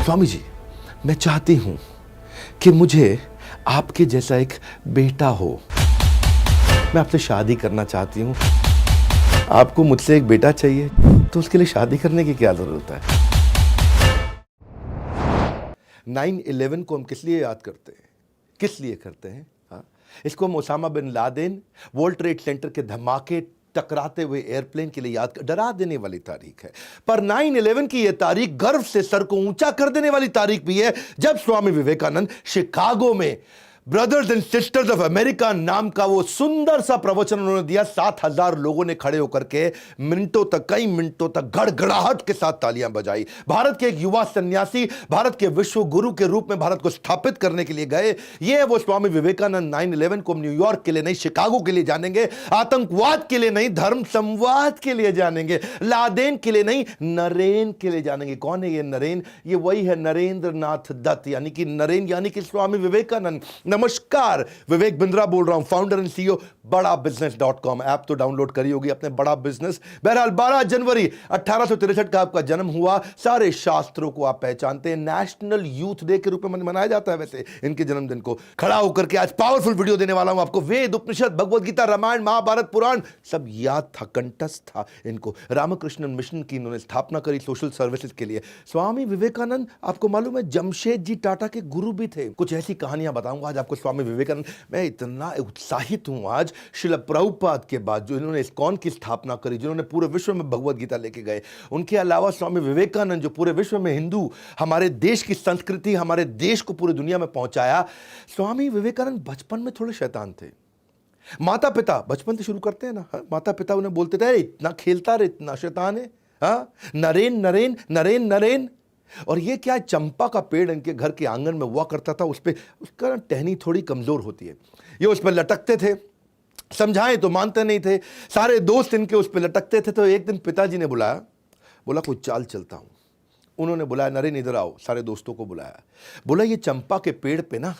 स्वामी जी, मैं चाहती हूं कि मुझे आपके जैसा एक बेटा हो। मैं आपसे शादी करना चाहती हूं। आपको मुझसे एक बेटा चाहिए, तो उसके लिए शादी करने की क्या जरूरत है? 9/11 को हम किस लिए याद करते हैं? किस लिए करते हैं? हाँ, इसको हम Osama bin Laden, World Trade Center के धमाके, टकराते हुए एयरप्लेन के लिए याद कर, डरा देने वाली तारीख है। पर 9/11 की यह तारीख गर्व से सर को ऊंचा कर देने वाली तारीख भी है, जब स्वामी विवेकानंद शिकागो में brothers and sisters of America नाम का वो सुंदर सा प्रवचन उन्होंने दिया। 7,000 लोगों ने खड़े होकर के मिनटों तक, कई मिनटों तक गड़गड़ाहट के साथ तालियां बजाई। भारत के एक युवा सन्यासी भारत के विश्व गुरु के रूप में भारत को स्थापित करने के लिए गए। ये है वो स्वामी विवेकानंद। 9/11 को हम न्यूयॉर्क के लिए नहीं, शिकागो के लिए जानेंगे। आतंकवाद के लिए नहीं, धर्म संवाद के लिए जानेंगे। लादेन के लिए नहीं, नरेन के लिए जानेंगे। कौन है ये नरेन? ये वही है नरेंद्र नाथ दत्त, यानी कि नरेन यानी कि स्वामी विवेकानंद। नमस्कार, विवेक बिंद्रा बोल रहा हूं, फाउंडर एंड सीईओ बड़ाबिजनेस.com। ऐप तो डाउनलोड करी होगी अपने, बड़ा बिजनेस। बहरहाल 12 जनवरी 1863 का आपका जन्म हुआ। सारे शास्त्रों को आप पहचानते हैं। नेशनल यूथ डे के रूप में मनाया जाता है वैसे इनके जन्मदिन को। खड़ा होकर के आज पावरफुल वीडियो देने वाला हूं आपको। वेद, उपनिषद, भगवद गीता, रामायण, महाभारत, पुराण सब याद था, कंठस्थ था इनको। रामकृष्ण मिशन की इन्होंने स्थापना करी सोशल सर्विसेज के लिए। स्वामी विवेकानंद, आपको मालूम है, जमशेदजी टाटा के गुरु भी थे। कुछ ऐसी कहानियां बताऊंगा आज आपको स्वामी विवेकानंद। मैं इतना उत्साहित हूं आज श्रील प्रभुपाद के बाद, जो इन्होंने इस्कॉन की स्थापना करी, जिन्होंने पूरे विश्व में भगवद गीता लेके गए। उनके अलावा स्वामी विवेकानंद, जो पूरे विश्व में हिंदू, हमारे देश की संस्कृति, हमारे देश को पूरी दुनिया में पहुंचाया। स्वामी विवेकानंद बचपन में थोड़े शैतान थे। माता पिता, बचपन से शुरू करते हैं ना, माता पिता उन्हें बोलते थे, इतना खेलता रहे, इतना शैतान है, हाँ, नरेन नरेन नरेन नरेन। और ये क्या है, चंपा का पेड़ इनके घर के आंगन में हुआ करता था। उस पे उसका टहनी थोड़ी कमजोर होती है, ये उस पर लटकते थे। समझाएं तो मानते नहीं थे। सारे दोस्त इनके उस पर लटकते थे। तो एक दिन पिताजी ने बुलाया, बोला कोई चाल चलता हूं। उन्होंने बुलाया, नरेन इधर आओ। सारे दोस्तों को बुलाया, बोला ये चंपा के पेड़ पे ना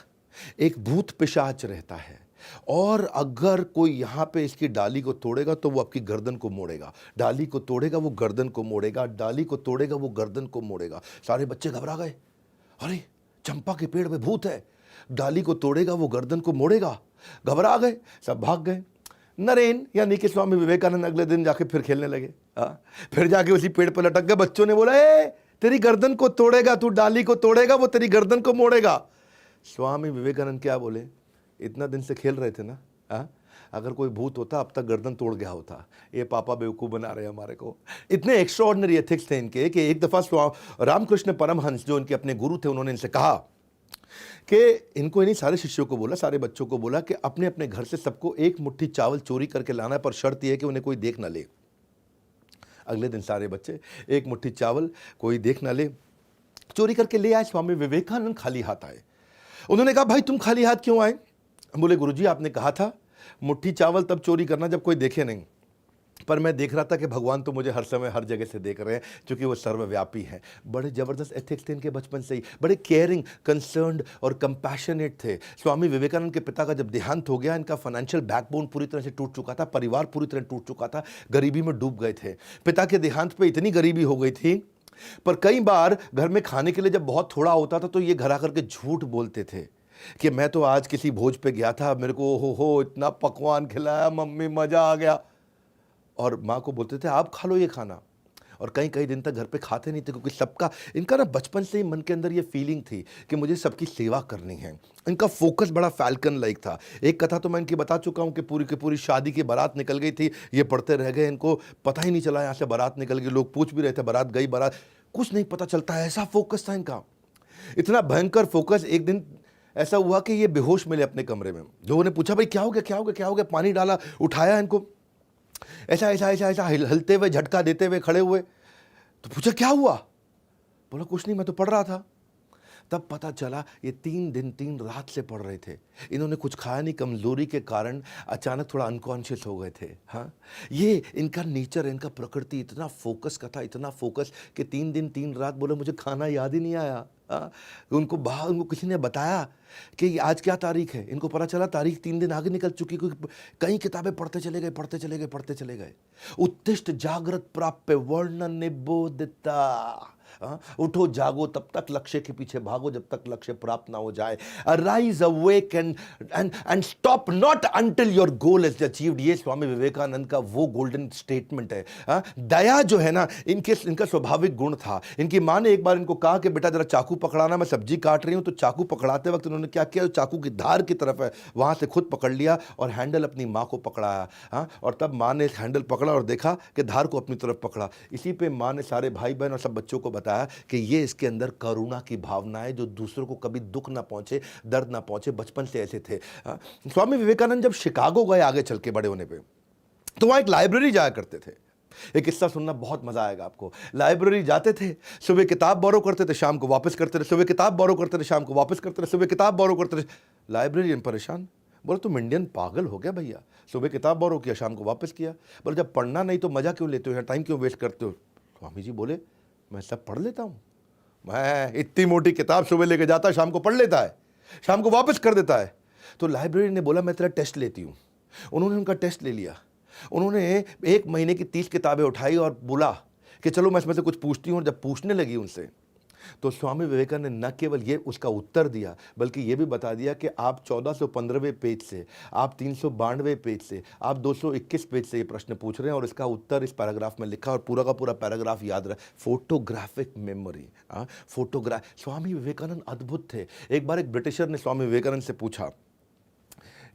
एक भूत पिशाच रहता है, और अगर कोई यहां पे इसकी डाली को तोड़ेगा तो वो आपकी गर्दन को मोड़ेगा। डाली को तोड़ेगा वो गर्दन को मोड़ेगा, डाली को तोड़ेगा वो गर्दन को मोड़ेगा। सारे बच्चे घबरा गए, अरे चंपा के पेड़ पे भूत है, डाली को तोड़ेगा वो गर्दन को मोड़ेगा। घबरा गए, सब भाग गए। नरेन यानी कि स्वामी विवेकानंद अगले दिन जाके फिर खेलने लगे। फिर जाके उसी पेड़ पर लटक गए। बच्चों ने बोला, तेरी गर्दन को तोड़ेगा, तू डाली को तोड़ेगा वो तेरी गर्दन को मोड़ेगा। स्वामी विवेकानंद क्या बोले, इतना दिन से खेल रहे थे ना, अगर कोई भूत होता अब तक गर्दन तोड़ गया होता। ये पापा बेवकूफ़ बना रहे हैं हमारे को। इतने एक्स्ट्राऑर्डिनरी एथिक्स थे इनके कि एक दफ़ा रामकृष्ण परमहंस, जो इनके अपने गुरु थे, उन्होंने इनसे कहा कि इनको, इन्हीं सारे शिष्यों को बोला, सारे बच्चों को बोला कि अपने अपने घर से सबको एक मुट्ठी चावल चोरी करके लाना है, पर शर्त यह है कि उन्हें कोई देख ना ले। अगले दिन सारे बच्चे एक मुट्ठी चावल, कोई देख ना ले, चोरी करके ले आए। स्वामी विवेकानंद खाली हाथ आए। उन्होंने कहा, भाई तुम खाली हाथ क्यों आए? बोले, गुरुजी आपने कहा था मुट्ठी चावल तब चोरी करना जब कोई देखे नहीं, पर मैं देख रहा था कि भगवान तो मुझे हर समय हर जगह से देख रहे हैं, क्योंकि वो सर्वव्यापी हैं। बड़े ज़बरदस्त एथिक्स थे इनके बचपन से ही, बड़े केयरिंग, कंसर्न्ड और कंपैशनेट थे। स्वामी विवेकानंद के पिता का जब देहांत हो गया, इनका फाइनेंशियल बैकबोन पूरी तरह से टूट चुका था, परिवार पूरी तरह टूट चुका था, गरीबी में डूब गए थे। पिता के देहांत पर इतनी गरीबी हो गई थी, पर कई बार घर में खाने के लिए जब बहुत थोड़ा होता था तो ये घर आकर के झूठ बोलते थे कि मैं तो आज किसी भोज पे गया था, मेरे को हो इतना पकवान खिलाया मम्मी, मजा आ गया। और माँ को बोलते थे आप खा लो ये खाना, और कई कई दिन तक घर पे खाते नहीं थे, क्योंकि सबका, इनका ना बचपन से ही मन के अंदर ये फीलिंग थी कि मुझे सबकी सेवा करनी है। इनका फोकस बड़ा फैल्कन लाइक था। एक कथा तो मैं इनकी बता चुका हूँ कि पूरी की पूरी शादी की बारात निकल गई थी, ये पढ़ते रह गए, इनको पता ही नहीं चला यहाँ से बारात निकल गई। लोग पूछ भी रहे थे बारात गई, बारात, कुछ नहीं पता चलता है, ऐसा फोकस था इनका, इतना भयंकर फोकस। एक दिन ऐसा हुआ कि ये बेहोश मिले अपने कमरे में। लोगों ने पूछा, भाई क्या हो गया, क्या हो गया, क्या हो गया? पानी डाला, उठाया इनको, ऐसा ऐसा ऐसा ऐसा हिलते हुए, झटका देते हुए खड़े हुए। तो पूछा क्या हुआ? बोला कुछ नहीं, मैं तो पढ़ रहा था। तब पता चला ये 3 दिन 3 रात से पढ़ रहे थे। इन्होंने कुछ खाया नहीं, कमजोरी के कारण अचानक थोड़ा अनकॉन्शियस हो गए थे। हाँ, ये इनका नेचर, इनका प्रकृति इतना फोकस का था, इतना फोकस कि 3 दिन 3 रात बोले मुझे खाना याद ही नहीं आया। उनको किसी ने बताया कि आज क्या तारीख है, इनको पता चला तारीख 3 दिन आगे निकल चुकी, क्योंकि कई किताबें पढ़ते चले गए, पढ़ते चले गए, पढ़ते चले गए। उत्तिष्ठ जागृत प्राप्य वर्ण निबोधिता, उठो जागो तब तक लक्ष्य के पीछे भागो जब तक लक्ष्य प्राप्त ना हो जाए। Rise awake and stop not until your goal is achieved. ये स्वामी विवेकानंद का वो गोल्डन स्टेटमेंट है। दया जो है ना, इनका स्वाभाविक गुण था। इनकी माँ ने एक बार इनको कहा कि बेटा जरा चाकू पकड़ाना, मैं सब्जी काट रही हूं। तो चाकू पकड़ाते वक्त उन्होंने क्या किया, चाकू की धार की तरफ है वहां से खुद पकड़ लिया और हैंडल अपनी माँ को पकड़ाया। और तब माँ ने हैंडल पकड़ा और देखा कि धार को अपनी तरफ पकड़ा। इसी पे माँ ने सारे भाई बहन और सब बच्चों को बताया कि ये इसके अंदर करुणा की भावना है, जो दूसरों को कभी दुख ना पहुंचे, दर्द ना पहुंचे, बचपन से ऐसे थे। स्वामी विवेकानंद जब शिकागो गए आगे चल के बड़े होने पे, तो वहां एक लाइब्रेरी जाया करते थे। एक किस्सा सुनना बहुत मजा आएगा आपको। लाइब्रेरी जाते थे, सुबह किताब बोरो करते थे, शाम को वापस करते थे, सुबह किताब बोरो करते थे, शाम को वापस करते थे, सुबह किताब बोरो करते थे। लाइब्रेरियन परेशान, बोले तुम इंडियन पागल हो गया भैया, सुबह किताब बोरो किया, शाम को वापस किया। बोले जब पढ़ना नहीं तो मजा क्यों लेते हो, यहाँ टाइम क्यों वेस्ट करते हो। स्वामी जी बोले मैं सब पढ़ लेता हूँ, मैं इतनी मोटी किताब सुबह लेके जाता, शाम को पढ़ लेता है, शाम को वापस कर देता है। तो लाइब्रेरी ने बोला मैं तेरा टेस्ट लेती हूँ। उन्होंने उनका टेस्ट ले लिया। उन्होंने 1 महीने की 30 किताबें उठाई और बोला कि चलो मैं इसमें से कुछ पूछती हूँ। और जब पूछने लगी उनसे, तो स्वामी विवेकानंद ने न केवल ये उसका उत्तर दिया, बल्कि ये भी बता दिया कि आप 1415वें पेज से, आप 392वें पेज से, आप 221 पेज से ये प्रश्न पूछ रहे हैं और इसका उत्तर इस पैराग्राफ में लिखा। और पूरा का पूरा पैराग्राफ याद रहा। फोटोग्राफिक मेमोरी, स्वामी विवेकानंद अद्भुत थे। एक बार एक ब्रिटिशर ने स्वामी विवेकानंद से पूछा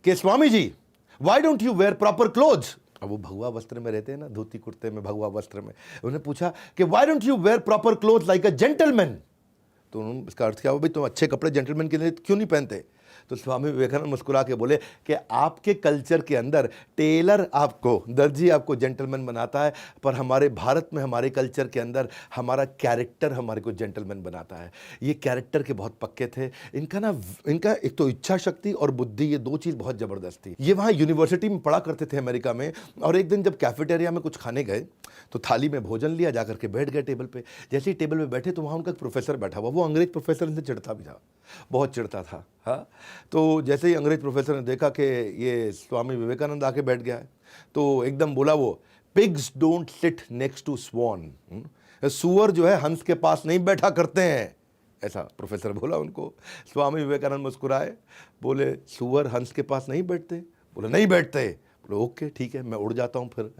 कि Swami ji why don't you wear proper clothes. अब वो भगवा वस्त्र में रहते हैं ना, धोती कुर्ते में, भगवा वस्त्र में। उन्होंने पूछा कि why don't you wear proper cloth like a gentleman. तो उन्होंने इसका अर्थ क्या हुआ, भाई तुम अच्छे कपड़े जेंटलमैन के लिए क्यों नहीं पहनते। तो स्वामी विवेकानंद मुस्कुरा के बोले कि आपके कल्चर के अंदर टेलर आपको, दर्जी आपको जेंटलमैन बनाता है, पर हमारे भारत में, हमारे कल्चर के अंदर हमारा कैरेक्टर हमारे को जेंटलमैन बनाता है। ये कैरेक्टर के बहुत पक्के थे। इनका एक तो इच्छा शक्ति और बुद्धि, ये 2 चीज़ बहुत ज़बरदस्त थी। ये वहाँ यूनिवर्सिटी में पढ़ा करते थे अमेरिका में। और एक दिन जब कैफेटेरिया में कुछ खाने गए तो थाली में भोजन लिया, जाकर के बैठ गए टेबल पे। जैसे ही टेबल पे बैठे तो वहाँ उनका एक प्रोफेसर बैठा हुआ। वो अंग्रेज प्रोफेसर इनसे चिढ़ता भी था, बहुत चिढ़ता था। हाँ, तो जैसे ही अंग्रेज प्रोफेसर ने देखा कि ये स्वामी विवेकानंद आके बैठ गया है, तो एकदम बोला वो, pigs don't sit next to swan. सुअर जो है हंस के पास नहीं बैठा करते हैं, ऐसा प्रोफेसर बोला उनको। स्वामी विवेकानंद मुस्कुराए, बोले सुअर हंस के पास नहीं बैठते। बोले नहीं बैठते। बोले ओके ठीक है, मैं उड़ जाता हूँ फिर।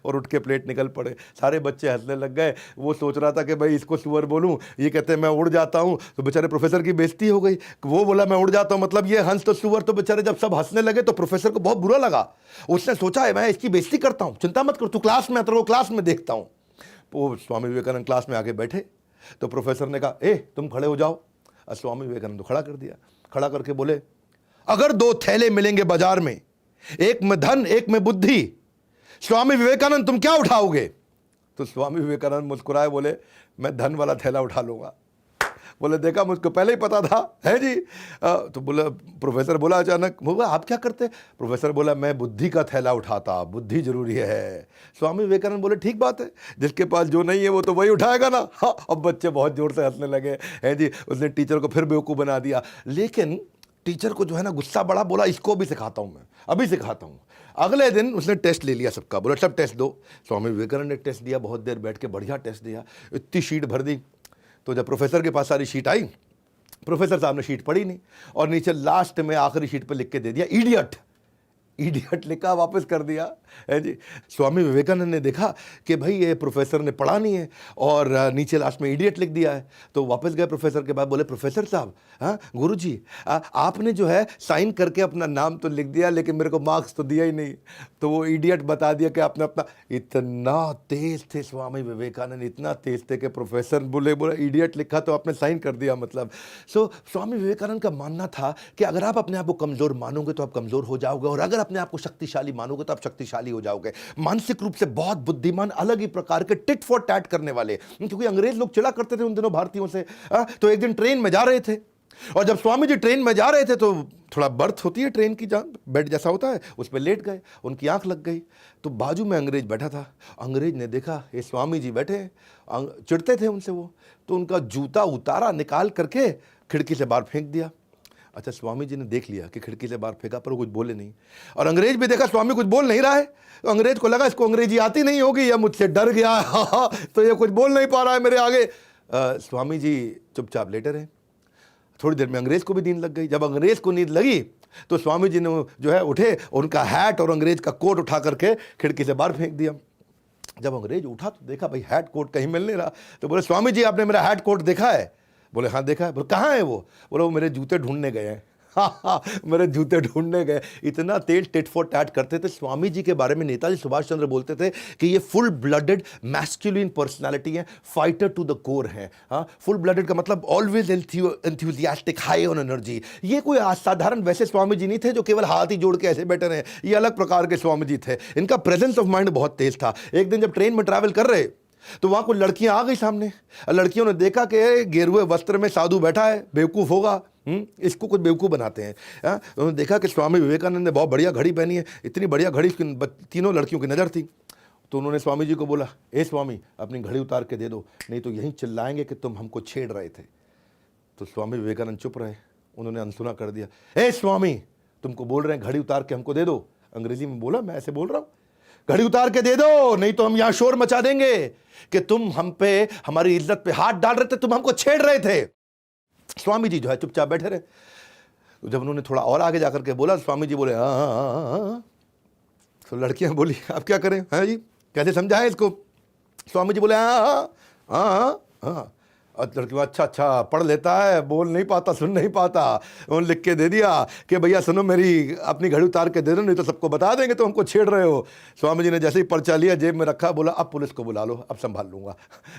और उठ के प्लेट निकल पड़े। सारे बच्चे हंसने लग गए। वो सोच रहा था कि भाई इसको सुअर बोलूँ, ये कहते हैं मैं उड़ जाता हूँ। तो बेचारे प्रोफेसर की बेइज्जती हो गई। वो बोला मैं उड़ जाता हूँ, मतलब ये हंस तो सुअर। तो बेचारे जब सब हंसने लगे तो प्रोफेसर को बहुत बुरा लगा। उसने सोचा है मैं इसकी बेइज्जती करता हूँ, चिंता मत कर, तू क्लास में, तो क्लास में देखता हूँ। वो स्वामी विवेकानंद क्लास में आके बैठे तो प्रोफेसर ने कहा ए तुम खड़े हो जाओ। और स्वामी विवेकानंद को खड़ा कर दिया। खड़ा करके बोले अगर 2 थैले मिलेंगे बाजार में, एक में धन एक में बुद्धि, स्वामी विवेकानंद तुम क्या उठाओगे। तो स्वामी विवेकानंद मुस्कुराए, बोले मैं धन वाला थैला उठा लूंगा। बोले देखा, मुझको पहले ही पता था, है जी। तो बोला, प्रोफेसर बोला अचानक, बोला आप क्या करते। प्रोफेसर बोला मैं बुद्धि का थैला उठाता, बुद्धि जरूरी है। स्वामी विवेकानंद बोले ठीक बात है, जिसके पास जो नहीं है वो तो वही उठाएगा ना। हाँ, अब बच्चे बहुत जोर से हंसने लगे, है जी। उसने टीचर को फिर बेवकूफ़ बना दिया। लेकिन टीचर को जो है ना गुस्सा बड़ा, बोला इसको भी सिखाता हूँ मैं, अभी सिखाता हूँ। अगले दिन उसने टेस्ट ले लिया सबका, बोला सब टेस्ट दो। स्वामी विवेकानंद ने टेस्ट दिया, बहुत देर बैठ के बढ़िया टेस्ट दिया, इतनी शीट भर दी। तो जब प्रोफेसर के पास सारी शीट आई, प्रोफेसर साहब ने शीट पढ़ी नहीं और नीचे लास्ट में आखिरी शीट पर लिख के दे दिया इडियट। इडियट लिखा, वापस कर दिया, है जी। स्वामी विवेकानंद ने देखा कि भाई ये प्रोफेसर ने पढ़ा नहीं है और नीचे लास्ट में इडियट लिख दिया है। तो वापस गए प्रोफेसर के पास, बोले प्रोफेसर साहब, हाँ गुरुजी, आपने जो है साइन करके अपना नाम तो लिख दिया लेकिन मेरे को मार्क्स तो दिया ही नहीं। तो वो इडियट बता दिया कि आपने अपना, इतना तेज थे स्वामी विवेकानंद, इतना तेज थे कि प्रोफेसर बोले इडियट लिखा तो आपने साइन कर दिया मतलब। सो स्वामी विवेकानंद का मानना था कि अगर आप अपने आप को कमज़ोर मानोगे तो आप कमज़ोर हो जाओगे, और अगर अपने आप को शक्तिशाली मानोगे तो आप शक्तिशाली हो जाओगे। मानसिक रूप से बहुत बुद्धिमान, अलग ही प्रकार के टिट फॉर टैट करने वाले, क्योंकि अंग्रेज लोग चिढ़ा करते थे उन दिनों भारतीयों से। तो एक दिन ट्रेन में जा रहे थे और जब स्वामी जी ट्रेन में जा रहे थे तो थोड़ा बर्थ होती है ट्रेन की, जहाँ बेड जैसा होता है, उस पर लेट गए, उनकी आंख लग गई। तो बाजू में अंग्रेज बैठा था। अंग्रेज ने देखा ये स्वामी जी बैठे, चिढ़ते थे उनसे वो, तो उनका जूता उतारा, निकाल करके खिड़की से बाहर फेंक दिया। अच्छा, स्वामी जी ने देख लिया कि खिड़की से बाहर फेंका, पर वो कुछ बोले नहीं। और अंग्रेज भी देखा स्वामी कुछ बोल नहीं रहा है, तो अंग्रेज को लगा इसको अंग्रेजी आती नहीं होगी या मुझसे डर गया है, तो ये कुछ बोल नहीं पा रहा है मेरे आगे। स्वामी जी चुपचाप लेटे रहे। थोड़ी देर में अंग्रेज को भी नींद लग गई। जब अंग्रेज को नींद लगी तो स्वामी जी ने जो है उठे, उनका हैट और अंग्रेज का कोट उठा करके खिड़की से बाहर फेंक दिया। जब अंग्रेज उठा तो देखा भाई हैट कोट कहीं मिल नहीं रहा, तो बोले स्वामी जी आपने मेरा हैट कोट देखा है? बोले हाँ देखा है। बोले कहाँ है वो? बोले वो मेरे जूते ढूंढने गए हैं। हाँ, मेरे जूते ढूंढने गए। इतना तेज टिट फॉर टैट करते थे। स्वामी जी के बारे में नेताजी सुभाष चंद्र बोलते थे कि ये फुल ब्लडेड मैस्कुलिन पर्सनालिटी है, फाइटर टू द कोर है। हाँ, फुल ब्लडेड का मतलब always enthusiastic, high on energy. ये कोई असाधारण वैसे स्वामी जी नहीं थे जो केवल हाथ ही जोड़ के ऐसे बैठे रहे। ये अलग प्रकार के स्वामी जी थे। इनका प्रेजेंस ऑफ माइंड बहुत तेज था। एक दिन जब ट्रेन में ट्रैवल कर रहे तो वहां कुछ लड़कियां आ गई सामने। लड़कियों ने देखा कि गेरुए वस्त्र में साधु बैठा है, बेवकूफ होगा, इसको कुछ बेवकूफ बनाते हैं। उन्होंने देखा कि स्वामी विवेकानंद ने बहुत बढ़िया घड़ी पहनी है, इतनी बढ़िया घड़ी तीनों लड़कियों की नज़र थी। तो उन्होंने स्वामी जी को बोला, ए स्वामी अपनी घड़ी उतार के दे दो, नहीं तो यहीं चिल्लाएंगे कि तुम हमको छेड़ रहे थे। तो स्वामी विवेकानंद चुप रहे। उन्होंने अनसुना कर दिया, ए स्वामी तुमको बोल रहे हैं घड़ी उतार के हमको दे दो। अंग्रेजी में बोला, मैं ऐसे बोल रहा हूँ, घड़ी उतार के दे दो, नहीं तो हम यहां शोर मचा देंगे कि तुम हम पे, हमारी इज्जत पे हाथ डाल रहे थे, तुम हमको छेड़ रहे थे। स्वामी जी जो है चुपचाप बैठे रहे। तो जब उन्होंने थोड़ा और आगे जाकर के बोला, स्वामी जी बोले हाँ। तो लड़कियां बोली अब क्या करें, हाँ जी कैसे समझाएं इसको? स्वामी जी बोले हाँ। और लड़की अच्छा पढ़ लेता है, बोल नहीं पाता, सुन नहीं पाता। उन्होंने लिख के दे दिया कि भैया सुनो, मेरी अपनी घड़ी उतार के दे दो, नहीं तो सबको बता देंगे तो हमको छेड़ रहे हो। स्वामी जी ने जैसे ही पर्चा लिया, जेब में रखा, बोला अब पुलिस को बुला लो, अब संभाल लूंगा।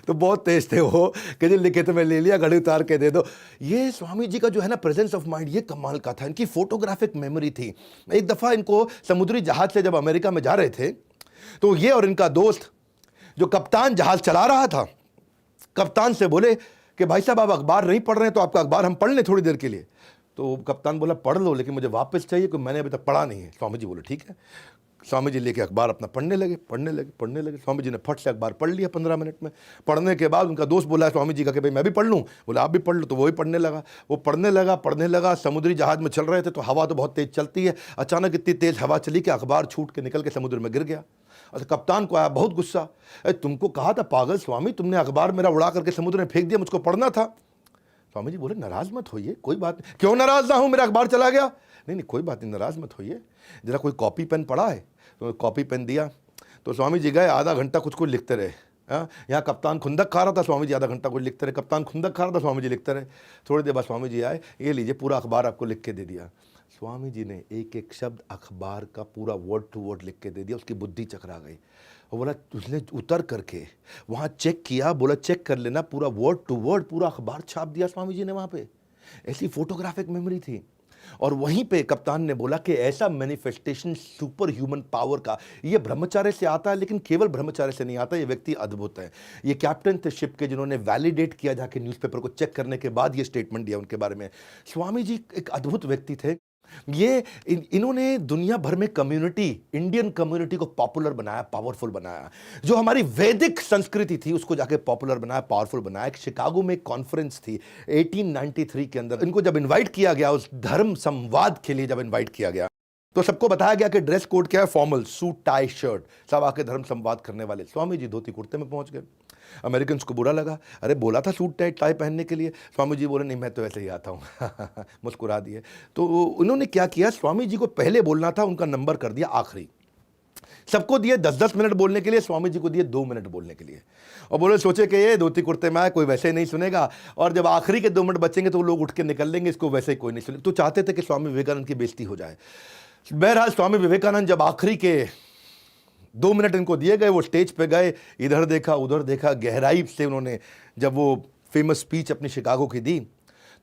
तो बहुत तेज थे वो कि जो लिखे तो मैं ले लिया, घड़ी उतार के दे दो। ये स्वामी जी का जो है ना प्रेजेंस ऑफ माइंड, ये कमाल का था। इनकी फोटोग्राफिक मेमोरी थी। एक दफ़ा इनको समुद्री जहाज से जब अमेरिका में जा रहे थे तो ये और इनका दोस्त जो कप्तान जहाज चला रहा था, कप्तान से बोले कि भाई साहब आप अखबार नहीं पढ़ रहे हैं तो आपका अखबार हम पढ़ लें थोड़ी देर के लिए। तो कप्तान बोला पढ़ लो, लेकिन मुझे वापस चाहिए क्योंकि मैंने अभी तक पढ़ा नहीं है। स्वामी जी बोले ठीक है। स्वामी जी लेके अखबार अपना पढ़ने लगे। स्वामी जी ने फट से अखबार पढ़ लिया 15 मिनट में। पढ़ने के बाद उनका दोस्त बोला स्वामी जी का कि भाई मैं भी पढ़ लूँ। बोला आप भी पढ़ लो। तो वो भी पढ़ने लगा। वो पढ़ने लगा। समुद्री जहाज में चल रहे थे तो हवा तो बहुत तेज़ चलती है। अचानक इतनी तेज़ हवा चली कि अखबार छूट के निकल के समुद्र में गिर गया। और कप्तान को आया बहुत गुस्सा, तुमको कहा था पागल स्वामी, तुमने अखबार मेरा उड़ा करके समुद्र में फेंक दिया, मुझको पढ़ना था। स्वामी जी बोले नाराज मत होइए, कोई बात नहीं। क्यों नाराज ना हूं, मेरा अखबार चला गया। नहीं कोई बात नहीं, नाराज मत होइए, जरा कोई कॉपी पेन पड़ा है? तो कॉपी पेन दिया। तो स्वामी जी गए, आधा घंटा कुछ लिखते रहे। यहाँ कप्तान खुंदक खा रहा था, स्वामी जी आधा घंटा कुछ लिखते रहे। कप्तान खुंदक खा रहा था, स्वामी जी लिखते रहे। थोड़ी देर बाद स्वामी जी आए, ये लीजिए पूरा अखबार आपको लिख के दे दिया। स्वामी जी ने एक एक शब्द अखबार का पूरा वर्ड टू वर्ड लिख के दे दिया। उसकी बुद्धि चकरा गई। वो बोला उसने उतर करके वहाँ चेक किया, बोला चेक कर लेना, पूरा वर्ड टू वर्ड पूरा अखबार छाप दिया स्वामी जी ने वहाँ पे। ऐसी फोटोग्राफिक मेमोरी थी। और वहीं पे कप्तान ने बोला कि ऐसा मैनिफेस्टेशन सुपर ह्यूमन पावर का ये ब्रह्मचार्य से आता है, लेकिन केवल ब्रह्मचार्य से नहीं आता, ये व्यक्ति अद्भुत है। ये कैप्टन थे शिप के जिन्होंने वैलिडेट किया, जाके न्यूज़पेपर को चेक करने के बाद ये स्टेटमेंट दिया उनके बारे में। स्वामी जी एक अद्भुत व्यक्ति थे। ये इन्होंने दुनिया भर में कम्युनिटी, इंडियन कम्युनिटी को पॉपुलर बनाया, पावरफुल बनाया। जो हमारी वैदिक संस्कृति थी उसको जाके पॉपुलर बनाया, पावरफुल बनाया। एक शिकागो में एक कॉन्फ्रेंस थी 1893 के अंदर। इनको जब इनवाइट किया गया, उस धर्म संवाद के लिए जब इनवाइट किया गया, तो सबको बताया गया कि ड्रेस कोड क्या है, फॉर्मल सूट टाई शर्ट, सब आके धर्म संवाद करने वाले। स्वामी जी धोती कुर्ते में पहुंच गए। अमेरिकन को बुरा लगा, अरे बोला था सूट टाई पहनने के लिए। स्वामी जी बोले नहीं मैं तो ऐसे ही आता हूँ। मुस्कुरा दिए। तो उन्होंने क्या किया, स्वामी जी को पहले बोलना था, उनका नंबर कर दिया आखिरी। सबको दिए 10-10 मिनट बोलने के लिए, स्वामी जी को दिए 2 मिनट बोलने के लिए। और बोले सोचे कि ये धोती कुर्ते में आए, कोई वैसे ही नहीं सुनेगा, और जब आखिरी के 2 मिनट बचेंगे तो लोग उठ के निकल लेंगे, इसको वैसे ही कोई नहीं सुनेगा। तो चाहते थे कि स्वामी विवेकानंद की बेइज्जती हो जाए। बहरहाल स्वामी विवेकानंद जब आखिरी के 2 मिनट इनको दिए गए, वो स्टेज पे गए, इधर देखा उधर देखा, गहराई से उन्होंने जब वो फेमस स्पीच अपनी शिकागो की दी,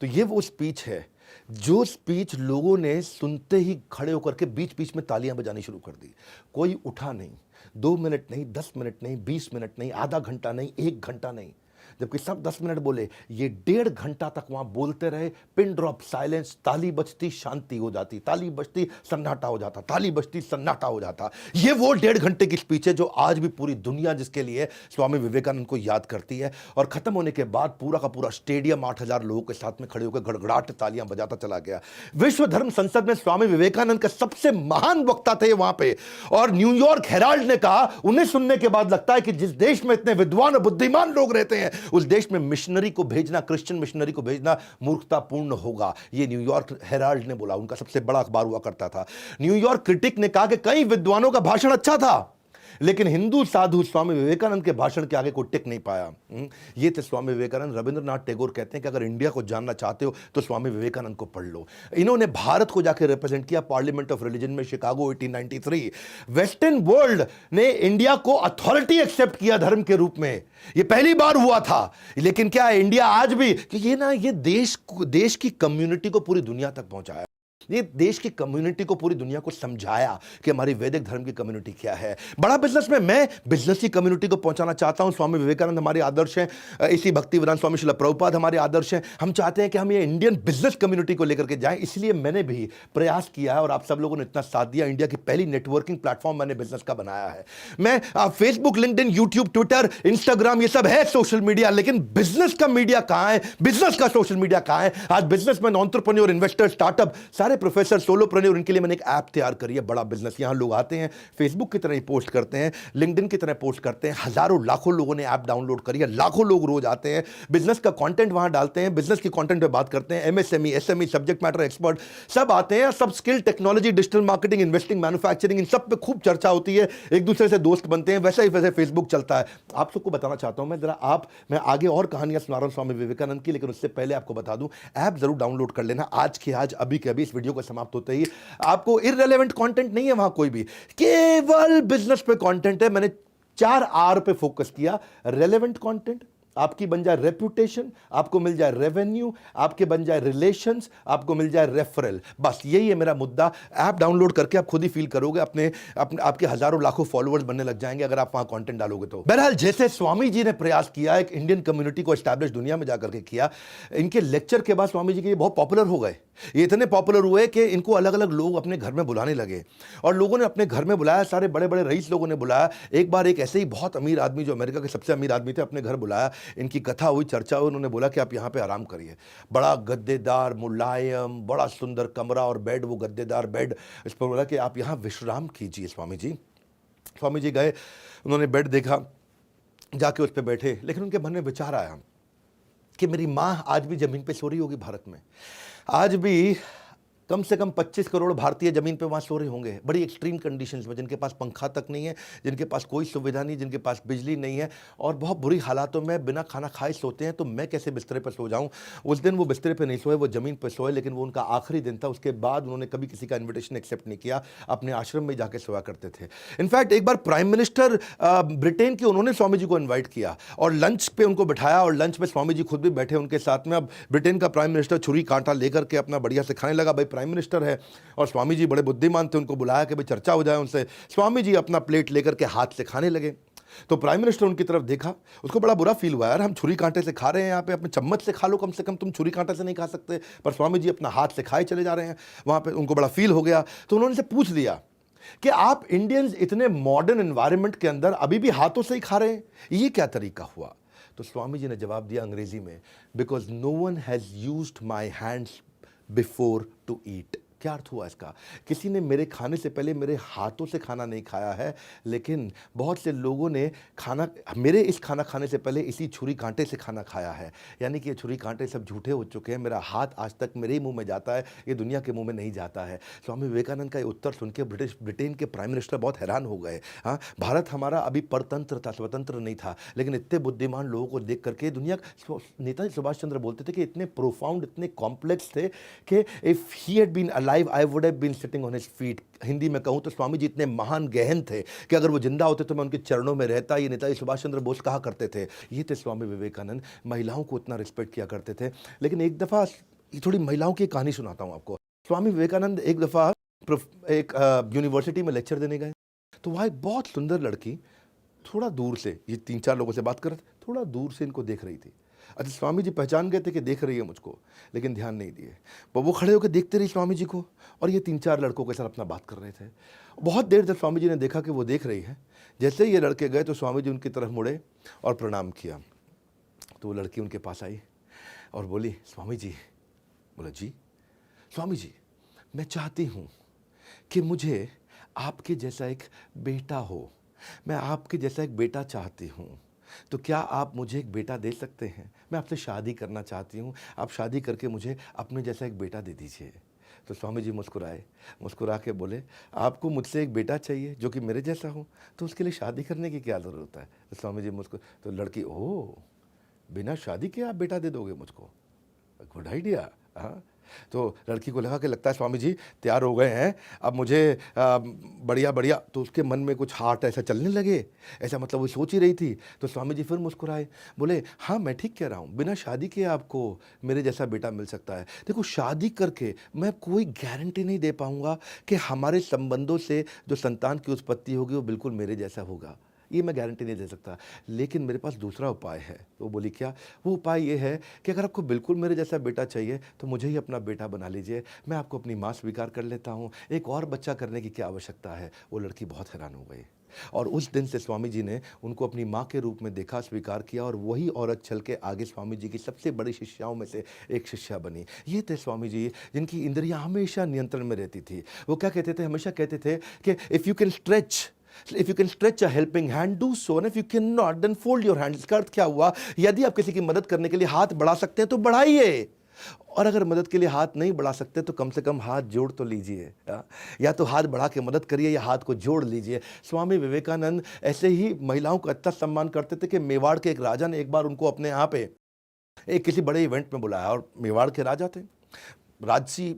तो ये वो स्पीच है जो स्पीच लोगों ने सुनते ही खड़े होकर के बीच बीच में तालियां बजानी शुरू कर दी। कोई उठा नहीं, 2 मिनट नहीं, 10 मिनट नहीं, 20 मिनट नहीं, आधा घंटा नहीं, 1 घंटा नहीं, जबकि सब 10 मिनट बोले, ये 1.5 घंटा तक वहां बोलते रहे। पिन ड्रॉप साइलेंस, ताली बजती शांति हो जाती, ताली बजती सन्नाटा हो जाता, ताली बजती सन्नाटा हो जाता। ये वो 1.5 घंटे की स्पीच है जो आज भी पूरी दुनिया जिसके लिए स्वामी विवेकानंद को याद करती है। और खत्म होने के बाद पूरा का पूरा स्टेडियम 8000 लोगों के साथ में खड़े होकर गड़गड़ाहट तालियां बजाता चला गया। विश्व धर्म संसद में स्वामी विवेकानंद का सबसे महान वक्ता थे वहां पे। और न्यूयॉर्क हेराल्ड ने कहा, उन्हें सुनने के बाद लगता है कि जिस देश में इतने विद्वान और बुद्धिमान लोग रहते हैं उस देश में मिशनरी को भेजना, क्रिश्चियन मिशनरी को भेजना मूर्खतापूर्ण होगा। ये न्यूयॉर्क हेराल्ड ने बोला, उनका सबसे बड़ा अखबार हुआ करता था। न्यूयॉर्क क्रिटिक ने कहा कि कई विद्वानों का भाषण अच्छा था, लेकिन हिंदू साधु स्वामी विवेकानंद के भाषण के आगे कोई टिक नहीं पाया। ये थे स्वामी विवेकानंद। रविंद्रनाथ टैगोर कहते हैं कि अगर इंडिया को जानना चाहते हो तो स्वामी विवेकानंद को पढ़ लो। इन्होंने भारत को जाकर रिप्रेजेंट किया पार्लियामेंट ऑफ रिलीजन में, शिकागो 1893। वेस्टर्न वर्ल्ड ने इंडिया को अथॉरिटी एक्सेप्ट किया धर्म के रूप में, ये पहली बार हुआ था। लेकिन क्या है, इंडिया आज भी कि ये देश की कम्युनिटी को पूरी दुनिया तक पहुंचाया, ये देश की कम्युनिटी को पूरी दुनिया को समझाया कि हमारी वैदिक धर्म की कम्युनिटी क्या है। बड़ा बिजनेस में मैं बिजनेस की कम्युनिटी को पहुंचाना चाहता हूं। स्वामी विवेकानंद हमारे आदर्श हैं, इसी भक्तिवेदांत स्वामी श्रील प्रभुपाद हमारे आदर्श हैं। हम चाहते हैं कि हम ये इंडियन बिजनेस कम्युनिटी को लेकर के जाएं, इसलिए मैंने भी प्रयास किया है और आप सब लोगों ने इतना साथ दिया। इंडिया की पहली नेटवर्किंग प्लेटफॉर्म मैंने बिजनेस का बनाया है। मैं Facebook, LinkedIn, YouTube, Twitter, Instagram, ये सब है सोशल मीडिया, लेकिन बिजनेस का मीडिया कहां है, बिजनेस का सोशल मीडिया कहां है? आज बिजनेसमैन, एंटरप्रेन्योर, इन्वेस्टर, स्टार्टअप, सारे प्रोफेसर, सोलोप्रेन्योर, उनके लिए मैंने एक ऐप तैयार करी है, बड़ा बिजनेस। यहां लोग आते हैं, फेसबुक की तरह ही पोस्ट करते हैं, लिंक्डइन की तरह पोस्ट करते हैं। हजारों लाखों लोगों ने ऐप डाउनलोड करी है, लाखों लोग रोज आते हैं, बिजनेस का कंटेंट वहां डालते हैं, बिजनेस की कंटेंट पे बात करते हैं। MSME, SME, subject matter expert सब आते हैं, सब skill, technology, digital marketing, investing, manufacturing, इन सब पे खूब चर्चा होती है, एक दूसरे से दोस्त बनते हैं। वैसे ही फेसबुक चलता है। आप सबको बताना चाहता हूं मैं आगे और कहानियां सुना रहा हूं स्वामी विवेकानंद की, लेकिन उससे पहले आपको बता दूं, ऐप जरूर डाउनलोड कर लेना आज के आज, अभी के अभी, इस वीडियो को समाप्त होते ही। आपको इररिलेवेंट कंटेंट नहीं है वहां कोई भी, केवल बिजनेस पे कंटेंट है। मैंने 4 आर पे फोकस किया। रेलेवेंट कंटेंट, आपकी बन जाए रेपुटेशन, आपको मिल जाए रेवेन्यू, आपके बन जाए रिलेशंस, आपको मिल जाए रेफरल। बस यही है मेरा मुद्दा। ऐप डाउनलोड करके आप खुद ही फील करोगे, आपके हजारों लाखों फॉलोअर्स बनने लग जाएंगे अगर आप वहां कंटेंट डालोगे तो। बहरहाल, जैसे स्वामी जी ने प्रयास किया, एक इंडियन कम्युनिटी को एस्टैब्लिश दुनिया में जाकर के किया, इनके लेक्चर के बाद स्वामी जी के बहुत पॉपुलर हो गए। ये इतने पॉपुलर हुए कि इनको अलग अलग लोग अपने घर में बुलाने लगे, और लोगों ने अपने घर में बुलाया, सारे बड़े बड़े रईस लोगों ने बुलाया। एक बार एक ऐसे ही बहुत अमीर आदमी, जो अमेरिका के सबसे अमीर आदमी थे, अपने घर बुलाया। इनकी कथा हुई, चर्चा हुई, उन्होंने बोला कि आप यहाँ पे आराम करिए। बड़ा गद्देदार, मुलायम, बड़ा सुंदर कमरा और बेड, वो गद्देदार बेड। इस पर बोला कि आप यहाँ विश्राम कीजिए स्वामी जी। स्वामी जी गए, उन्होंने बेड देखा, जाके उस पर बैठे, लेकिन उनके मन में विचार आया कि मेरी माँ आज भी जमीन पे सो रही होगी भारत में, आज भी कम से कम 25 करोड़ भारतीय जमीन पे वहाँ सो रहे होंगे, बड़ी एक्सट्रीम कंडीशंस में, जिनके पास पंखा तक नहीं है, जिनके पास कोई सुविधा नहीं, जिनके पास बिजली नहीं है, और बहुत बुरी हालातों में बिना खाना खाए सोते हैं। तो मैं कैसे बिस्तरे पर सो जाऊँ? उस दिन वो बिस्तरे पर नहीं सोए, वो ज़मीन पर सोए, लेकिन वो उनका आखिरी दिन था। उसके बाद उन्होंने कभी किसी का इन्विटेशन एक्सेप्ट नहीं किया, अपने आश्रम में जाके सोया करते थे। इनफैक्ट एक बार प्राइम मिनिस्टर ब्रिटेन के, उन्होंने स्वामी जी को इन्वाइट किया और लंच पे उनको बिठाया, और लंच में स्वामी जी खुद भी बैठे उनके साथ में। अब ब्रिटेन का प्राइम मिनिस्टर छुरी कांटा लेकर के अपना बढ़िया से खाने लगा। भाई प्राइम मिनिस्टर है, और स्वामी जी बड़े बुद्धिमान थे, उनको बुलाया कि भाई चर्चा हो जाए उनसे। स्वामी जी अपना प्लेट लेकर के हाथ से खाने लगे। तो प्राइम मिनिस्टर उनकी तरफ देखा, उसको बड़ा बुरा फील हुआ, यार हम छुरी कांटे से खा रहे हैं यहाँ पे, अपने चम्मच से खा लो कम से कम, तुम छुरी कांटे से नहीं खा सकते। पर स्वामी जी अपना हाथ से खाए चले जा रहे हैं वहाँ पे, उनको बड़ा फील हो गया। तो उन्होंने से पूछ लिया कि आप इंडियंस इतने मॉडर्न एनवायरनमेंट के अंदर अभी भी हाथों से ही खा रहे हैं, ये क्या तरीका हुआ? तो स्वामी जी ने जवाब दिया अंग्रेजी में, because no one has used my hands before to eat. क्या अर्थ हुआ इसका? किसी ने मेरे खाने से पहले मेरे हाथों से खाना नहीं खाया है, लेकिन बहुत से लोगों ने मेरे इस खाना खाने से पहले इसी छुरी कांटे से खाना खाया है। यानी कि ये छुरी कांटे सब झूठे हो चुके हैं। मेरा हाथ आज तक मेरे ही मुंह में जाता है, ये दुनिया के मुंह में नहीं जाता है। स्वामी विवेकानंद का ये उत्तर सुन के ब्रिटेन के प्राइम मिनिस्टर बहुत हैरान हो गए। हाँ, भारत हमारा अभी परतंत्र था, स्वतंत्र नहीं था, लेकिन इतने बुद्धिमान लोगों को देख करके दुनिया, नेताजी सुभाष चंद्र बोलते थे कि इतने प्रोफाउंड, इतने कॉम्प्लेक्स थे कि if he had been alive, I would have been sitting on his feet। हिंदी में कहूं तो स्वामी जी इतने महान गहन थे कि अगर वो जिंदा होते तो मैं उनके चरणों में रहता। ये नेताजी सुभाष चंद्र बोस कहा करते थे। ये थे स्वामी विवेकानंद, महिलाओं को इतना रिस्पेक्ट किया करते थे। लेकिन एक दफ़ा थोड़ी महिलाओं की कहानी सुनाता हूं आपको। स्वामी विवेकानंद एक दफ़ा एक यूनिवर्सिटी में लेक्चर देने गए, तो वहाँ एक बहुत सुंदर लड़की थोड़ा दूर से, ये 3-4 लोगों से बात कर रहे थे, थोड़ा दूर से इनको देख रही थी। अच्छा, स्वामी जी पहचान गए थे कि देख रही है मुझको, लेकिन ध्यान नहीं दिए। वो खड़े होकर देखते रही स्वामी जी को, और ये 3-4 लड़कों के साथ अपना बात कर रहे थे। बहुत देर तक स्वामी जी ने देखा कि वो देख रही है। जैसे ही ये लड़के गए तो स्वामी जी उनकी तरफ मुड़े और प्रणाम किया। तो वो लड़की उनके पास आई और बोली, स्वामी जी। बोला, जी। स्वामी जी, मैं चाहती हूँ कि मुझे आपके जैसा एक बेटा हो, मैं आपके जैसा एक बेटा चाहती हूँ। तो क्या आप मुझे एक बेटा दे सकते हैं? मैं आपसे शादी करना चाहती हूँ, आप शादी करके मुझे अपने जैसा एक बेटा दे दीजिए। तो स्वामी जी मुस्कुराए, मुस्कुरा के बोले, आपको मुझसे एक बेटा चाहिए जो कि मेरे जैसा हो, तो उसके लिए शादी करने की क्या ज़रूरत है? तो स्वामी जी तो लड़की, ओह! बिना शादी के आप बेटा दे दोगे मुझको? Good idea. हाँ, तो लड़की को लगा कि लगता है स्वामी जी तैयार हो गए हैं, अब मुझे बढ़िया बढ़िया। तो उसके मन में कुछ हार्ट ऐसा चलने लगे, ऐसा मतलब वो सोच ही रही थी। तो स्वामी जी फिर मुस्कुराए, बोले, हाँ मैं ठीक कह रहा हूँ, बिना शादी के आपको मेरे जैसा बेटा मिल सकता है। देखो, शादी करके मैं कोई गारंटी नहीं दे पाऊंगा कि हमारे संबंधों से जो संतान की उत्पत्ति होगी वो बिल्कुल मेरे जैसा होगा, ये मैं गारंटी नहीं दे सकता। लेकिन मेरे पास दूसरा उपाय है। वो बोली, क्या? वो उपाय ये है कि अगर आपको बिल्कुल मेरे जैसा बेटा चाहिए तो मुझे ही अपना बेटा बना लीजिए, मैं आपको अपनी माँ स्वीकार कर लेता हूँ, एक और बच्चा करने की क्या आवश्यकता है? वो लड़की बहुत हैरान हो गई और उस दिन से स्वामी जी ने उनको अपनी माँ के रूप में देखा, स्वीकार किया, और वही औरत चल के आगे स्वामी जी की सबसे बड़ी शिष्याओं में से एक शिष्या बनी। ये थे स्वामी जी जिनकी इंद्रियां हमेशा नियंत्रण में रहती थी। वो क्या कहते थे? हमेशा कहते थे कि if you can stretch a helping hand, do so, and if you can not then fold your hand. इसका अर्थ क्या हुआ? यदि आप किसी की मदद करने के लिए हाथ बढ़ा सकते हैं तो बढ़ाइए, और अगर मदद के लिए हाथ नहीं बढ़ा सकते तो कम से कम हाथ जोड़ तो लीजिए। या तो हाथ बढ़ा के मदद करिए या हाथ को जोड़ लीजिए। स्वामी विवेकानंद ऐसे ही महिलाओं का इतना सम्मान करते थे कि मेवाड़ के एक राजा ने एक बार उनको अपने यहाँ पे एक किसी बड़े इवेंट में बुलाया, और मेवाड़ के राजा थे, राजसी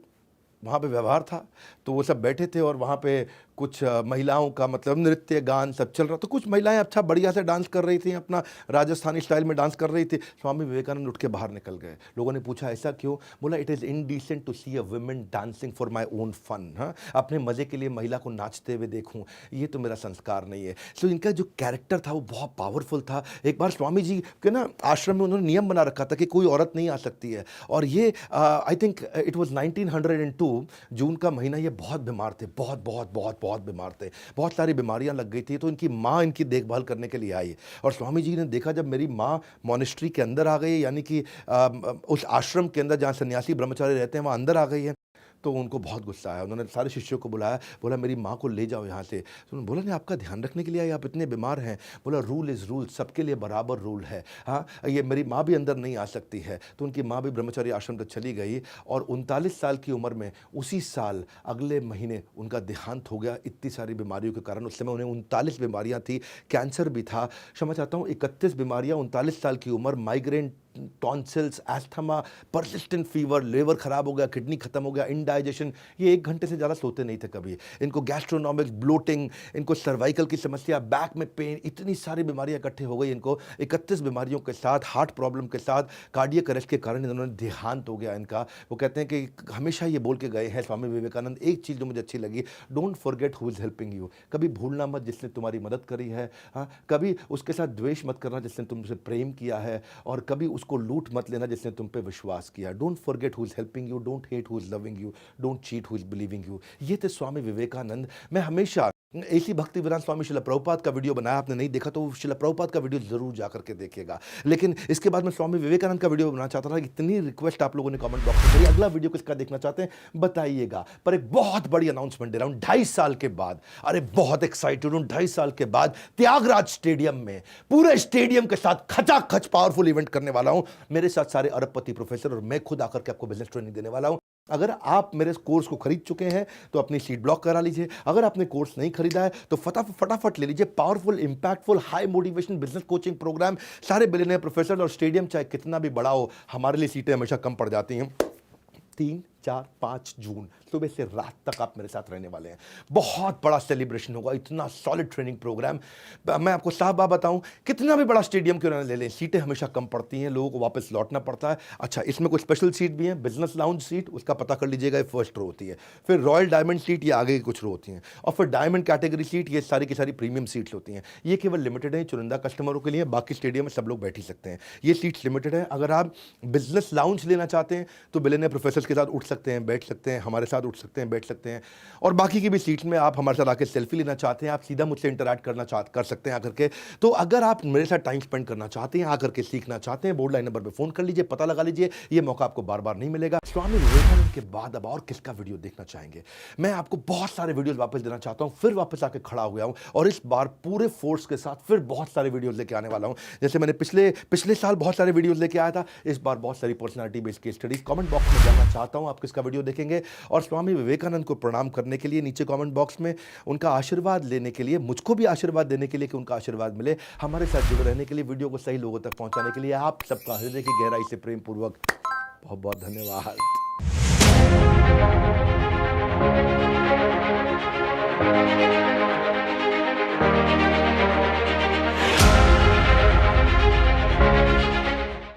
वहाँ पे व्यवहार था, तो वो सब बैठे थे और वहाँ पे कुछ महिलाओं का मतलब नृत्य गान सब चल रहा। तो कुछ महिलाएं अच्छा बढ़िया से डांस कर रही थी, अपना राजस्थानी स्टाइल में डांस कर रही थी। स्वामी विवेकानंद उठ के बाहर निकल गए। लोगों ने पूछा, ऐसा क्यों? बोला, it is indecent to see a women dancing for my own fun. हाँ, अपने मज़े के लिए महिला को नाचते हुए देखूँ, ये तो मेरा संस्कार नहीं है। सो इनका जो कैरेक्टर था वो बहुत पावरफुल था। एक बार स्वामी जी के ना आश्रम में उन्होंने नियम बना रखा था कि कोई औरत नहीं आ सकती है, और ये आई थिंक इट वॉज 1902 जून का महीना। ये बहुत बीमार थे, बहुत बहुत बहुत बहुत बीमार थे, बहुत सारी बीमारियां लग गई थी। तो इनकी माँ इनकी देखभाल करने के लिए आई, और स्वामी जी ने देखा जब मेरी माँ मॉनेस्ट्री के अंदर आ गई, यानी कि उस आश्रम के अंदर जहाँ सन्यासी ब्रह्मचारी रहते हैं वहाँ अंदर आ गई है, तो उनको बहुत गुस्सा आया। उन्होंने सारे शिष्यों को बुलाया, बोला मेरी माँ को ले जाओ यहाँ से। तो उन्होंने बोला, नहीं, आपका ध्यान रखने के लिए आए, आप इतने बीमार हैं। बोला, रूल इज़ रूल, सबके लिए बराबर रूल है। हाँ, ये मेरी माँ भी अंदर नहीं आ सकती है। तो उनकी माँ भी ब्रह्मचारी आश्रम तक चली गई, और 39 साल की उम्र में उसी साल अगले महीने उनका देहांत हो गया, इतनी सारी बीमारियों के कारण। उस समय उन्हें 39 बीमारियाँ थी, कैंसर भी था, क्षमा चाहता हूँ 31 बीमारियाँ, 39 साल की उम्र, migraine, tonsils, asthma, persistent fever, liver खराब हो गया, किडनी खत्म हो गया, इंडाइजेशन। ये 1 घंटे से ज़्यादा सोते नहीं थे कभी। इनको गैस्ट्रोनॉमिक्स, ब्लोटिंग, इनको सर्वाइकल की समस्या, बैक में पेन, इतनी सारी बीमारियां इकट्ठे हो गई इनको। 31 बीमारियों के साथ, हार्ट प्रॉब्लम के साथ, कार्डियक अरेस्ट के कारण इन्होंने देहांत हो गया इनका। वो कहते हैं कि हमेशा ये बोल के गए हैं स्वामी विवेकानंद, एक चीज़ जो मुझे अच्छी लगी, don't forget who is helping you. कभी भूलना मत जिसने तुम्हारी मदद करी है। हाँ, कभी उसके साथ द्वेष मत करना जिसने तुमसे प्रेम किया है, और कभी उसको लूट मत लेना जिसने तुम पे विश्वास किया। Don't forget who is helping you, don't hate who is loving you, don't cheat who is believing you. ये थे स्वामी विवेकानंद। मैं हमेशा ऐसी भक्ति विरान स्वामी शिला प्रभुपाद का वीडियो बनाया, आपने नहीं देखा तो शिला प्रभुपाद का वीडियो जरूर जाकर के देखिएगा। लेकिन इसके बाद मैं स्वामी विवेकानंद का वीडियो बनाना चाहता था। इतनी रिक्वेस्ट आप लोगों ने कमेंट बॉक्स में करी, अगला वीडियो किसका देखना चाहते हैं बताइएगा। पर एक बहुत बड़ी अनाउंसमेंट दे रहा हूं, 2.5 साल के बाद, अरे बहुत एक्साइटेड हूं, 2.5 साल के बाद त्यागराज स्टेडियम में पूरे स्टेडियम के साथ खचाखच पावरफुल इवेंट करने वाला हूं। मेरे साथ सारे अरबपति प्रोफेसर और मैं खुद आकर के आपको बिजनेस ट्रेनिंग देने वाला हूं। अगर आप मेरे कोर्स को खरीद चुके हैं तो अपनी सीट ब्लॉक करा लीजिए। अगर आपने कोर्स नहीं खरीदा है तो फटाफट ले लीजिए। Powerful, impactful, high motivation business coaching program, सारे बिलियनियर प्रोफेसर, और स्टेडियम चाहे कितना भी बड़ा हो, हमारे लिए सीटें हमेशा कम पड़ जाती हैं। 3, 4, 5 जून सुबह से रात तक आप मेरे साथ रहने वाले हैं। बहुत बड़ा सेलिब्रेशन होगा, इतना सॉलिड ट्रेनिंग प्रोग्राम। मैं आपको साफ बात बताऊं, कितना भी बड़ा स्टेडियम क्यों ना ले लें, सीटें हमेशा कम पड़ती हैं, लोगों को वापस लौटना पड़ता है। अच्छा, इसमें कुछ स्पेशल सीट भी हैं। बिजनेस लाउंज सीट, उसका पता कर लीजिएगा, ये फर्स्ट रो होती है। फिर रॉयल डायमंड सीट, ये आगे की कुछ रो होती हैं। और फिर डायमंड कैटेगरी सीट, ये सारी की सारी प्रीमियम सीट्स होती हैं। ये केवल लिमिटेड है, चुनिंदा कस्टमरों के लिए, बाकी स्टेडियम में सब लोग बैठ ही सकते हैं। ये सीट्स लिमिटेड है। अगर आप बिजनेस लाउंज लेना चाहते हैं तो बिलियनियर प्रोफेसर्स के साथ उठ सकते हैं, बैठ सकते हैं, हमारे साथ उठ सकते हैं, बैठ सकते हैं, और बाकी की भी सीट्स में आप हमारे साथ आके सेल्फी लेना चाहते हैं, आप सीधा मुझसे इंटरैक्ट कर सकते हैं आकर के। तो अगर आप मेरे साथ टाइम स्पेंड करना चाहते हैं, आकर के सीखना चाहते हैं, बोर्ड लाइन नंबर पे फ़ोन कर लीजिए, पता लगा लीजिए, ये मौका आपको बार-बार नहीं मिलेगा। स्वामी विवेकानंद के बाद अब और किसका वीडियो देखना चाहेंगे? मैं आपको बहुत सारे वीडियोज़ वापस देना चाहता हूँ, फिर वापस आके खड़ा हो गया हूँ और इस बार पूरे फ़ोर्स के साथ फिर बहुत सारे वीडियोज़ लेके आने वाला हूँ। जैसे मैंने पिछले साल बहुत सारे वीडियोज़ लेके आया था, इस बार बहुत सारी personality based case studies. Comment box में जानना चाहता हूँ आप किसका वीडियो देखेंगे, और स्वामी विवेकानंद को प्रणाम करने के लिए नीचे कमेंट बॉक्स में उनका आशीर्वाद लेने के लिए, मुझको भी आशीर्वाद देने के लिए कि उनका आशीर्वाद मिले, हमारे साथ जुड़े रहने के लिए, वीडियो को सही लोगों तक पहुंचाने के लिए आप सबका हृदय की गहराई से प्रेम पूर्वक बहुत बहुत धन्यवाद।